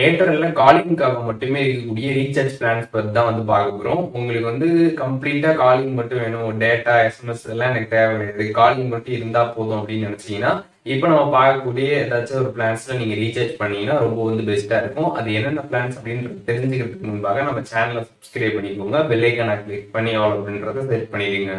ஏர்டெல்ல காலிங்காக மட்டுமே இருக்கக்கூடிய recharge plans பத்தி தான் வந்து பார்க்க போறோம். உங்களுக்கு வந்து கம்ப்ளீட்டா காலிங் மட்டும் வேணும், டேட்டா, எஸ்எம்எஸ் எல்லாம் எனக்கு தேவை கிடையாது. காலிங் மட்டும் இருந்தா போதும் அப்படின்னு நினைச்சீங்கன்னா, இப்போ நம்ம பார்க்கக்கூடிய ஏதாச்சும் ஒரு பிளான்ஸ்ல நீங்க ரீசார்ஜ் பண்ணீங்கன்னா ரொம்ப வந்து பெஸ்டா இருக்கும். அது என்னென்ன பிளான்ஸ் அப்படின்றது தெரிஞ்சுக்கிறதுக்கு முன்பாக நம்ம சேனலை சப்ஸ்கிரைப் பண்ணிக்கோங்க. பெல் ஐக்கானை கிளிக் பண்ணி ஆல் அப்படின்றத செட் பண்ணிடுங்க.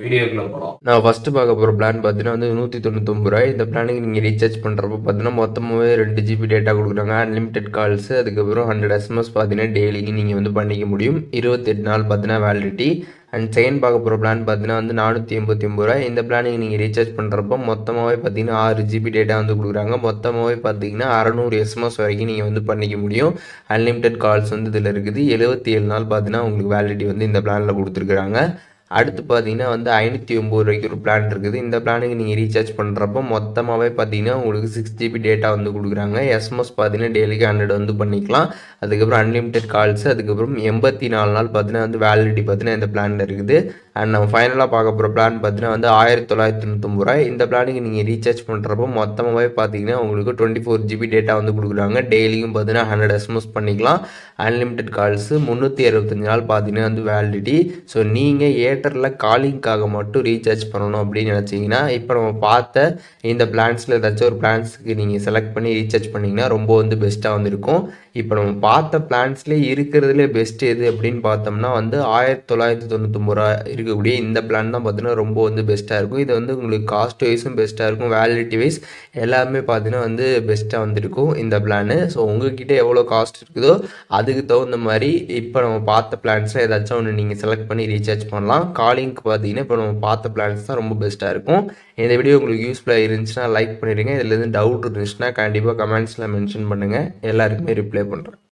வீடியோக்குள்ள போகலாம். நான் ஃபஸ்ட்டு பார்க்க போகிற பிளான் பார்த்தீங்கன்னா வந்து ரூ. 199. இந்த பிளானுக்கு நீங்கள் ரீசார்ஜ் பண்ணுறப்போ பார்த்தீங்கன்னா மொத்தமாகவே 2 GB டேட்டா கொடுக்குறாங்க, அன்லிமிட்டெட் கால்ஸ், அதுக்கப்புறம் 100 SMS பார்த்தீங்கன்னா டெய்லிக்கு நீங்கள் வந்து பண்ணிக்க முடியும். 28 நாள் பார்த்தீங்கன்னா வேலிடிட்டி. அண்ட் செகண்ட் பார்க்க போகிற பிளான் பார்த்தீங்கன்னா வந்து ரூ. 489. இந்த பிளானுக்கு நீங்கள் ரீசார்ஜ் பண்ணுறப்போ மொத்தமாகவே பார்த்தீங்கன்னா 6 GB டேட்டா வந்து கொடுக்குறாங்க. மொத்தமாகவே பார்த்தீங்கன்னா 600 SMS வரைக்கும் நீங்கள் வந்து பண்ணிக்க முடியும். அன்லிமிட்டெட் கால்ஸ் வந்து இதில் இருக்குது. 77 நாள் பார்த்தீங்கன்னா உங்களுக்கு வேலிடிட்டி வந்து இந்த பிளானில் கொடுத்துருக்குறாங்க. அடுத்து பார்த்தீங்கன்னா வந்து ரூ. 590 ஒரு பிளான் இருக்குது. இந்த பிளானுக்கு நீங்கள் ரீசார்ஜ் பண்ணுறப்போ மொத்தமாகவே பார்த்தீங்கன்னா உங்களுக்கு 6 GB டேட்டா வந்து கொடுக்குறாங்க. எஸ்எம்எஸ் பார்த்தீங்கன்னா டெய்லிக்கு 100 வந்து பண்ணிக்கலாம். அதுக்கப்புறம் அன்லிமிட்டெட் கால்ஸ், அதுக்கப்புறம் 84 நாள் பார்த்தீங்கன்னா வந்து வேலிடிட்டி பார்த்தீங்கன்னா இந்த பிளானில் இருக்குது. அண்ட் நம்ம ஃபைனலாக பார்க்க போகிற பிளான் பார்த்தீங்கன்னா வந்து ரூ. 1999. இந்த பிளானுக்கு நீங்கள் ரீசார்ஜ் பண்ணுறப்போ மொத்தமாகவே பார்த்தீங்கன்னா உங்களுக்கு 24 GB டேட்டா வந்து கொடுக்குறாங்க. டெய்லியும் பார்த்தீங்கன்னா 100 SMS பண்ணிக்கலாம். அன்லிமிட்டெட் கால்ஸு 365 நாள் பார்த்தீங்கன்னா வந்து வேலிடிட்டி. ஸோ நீங்கள் ஏர்டெல்லில் காலிங்காக மட்டும் ரீசார்ஜ் பண்ணணும் அப்படின்னு நினச்சிங்கன்னா இப்போ நம்ம பார்த்த இந்த பிளான்ஸில் ஏதாச்சும் ஒரு பிளான்ஸுக்கு நீங்கள் செலக்ட் பண்ணி ரீசார்ஜ் பண்ணிங்கன்னா ரொம்ப வந்து பெஸ்ட்டாக வந்துருக்கும். இப்போ நம்ம பார்த்த பிளான்ஸ்லேயே இருக்கிறதுலே பெஸ்ட் எது அப்படின்னு பார்த்தோம்னா வந்து ரூ. 1999 இருக்கக்கூடிய இந்த பிளான் தான் பார்த்தீங்கன்னா ரொம்ப வந்து பெஸ்ட்டாக இருக்கும். இது வந்து உங்களுக்கு காஸ்ட் வைஸும் பெஸ்ட்டாக இருக்கும், வேலிடிட்டி வைஸ் எல்லாமே பார்த்தீங்கன்னா வந்து பெஸ்ட்டாக வந்துருக்கும் இந்த பிளானு. ஸோ உங்ககிட்ட எவ்வளோ காஸ்ட் இருக்குதோ அதுக்கு தகுந்த மாதிரி இப்போ நம்ம பார்த்த பிளான்ஸில் ஏதாச்சும் ஒன்று நீங்கள் செலக்ட் பண்ணி ரீசார்ஜ் பண்ணலாம். காலிங்க்கு பார்த்தீங்கன்னா இப்போ நம்ம பார்த்த பிளான்ஸ் தான் ரொம்ப பெஸ்ட்டாக இருக்கும். இந்த வீடியோ உங்களுக்கு யூஸ்ஃபுல்லாக இருந்துச்சுன்னா லைக் பண்ணிடுங்க. இதில் எதுவும் டவுட் இருந்துச்சுன்னா கண்டிப்பாக கமெண்ட்ஸில் மென்ஷன் பண்ணுங்கள். எல்லாருக்குமே ரிப்ளை பண்ணுறேன்.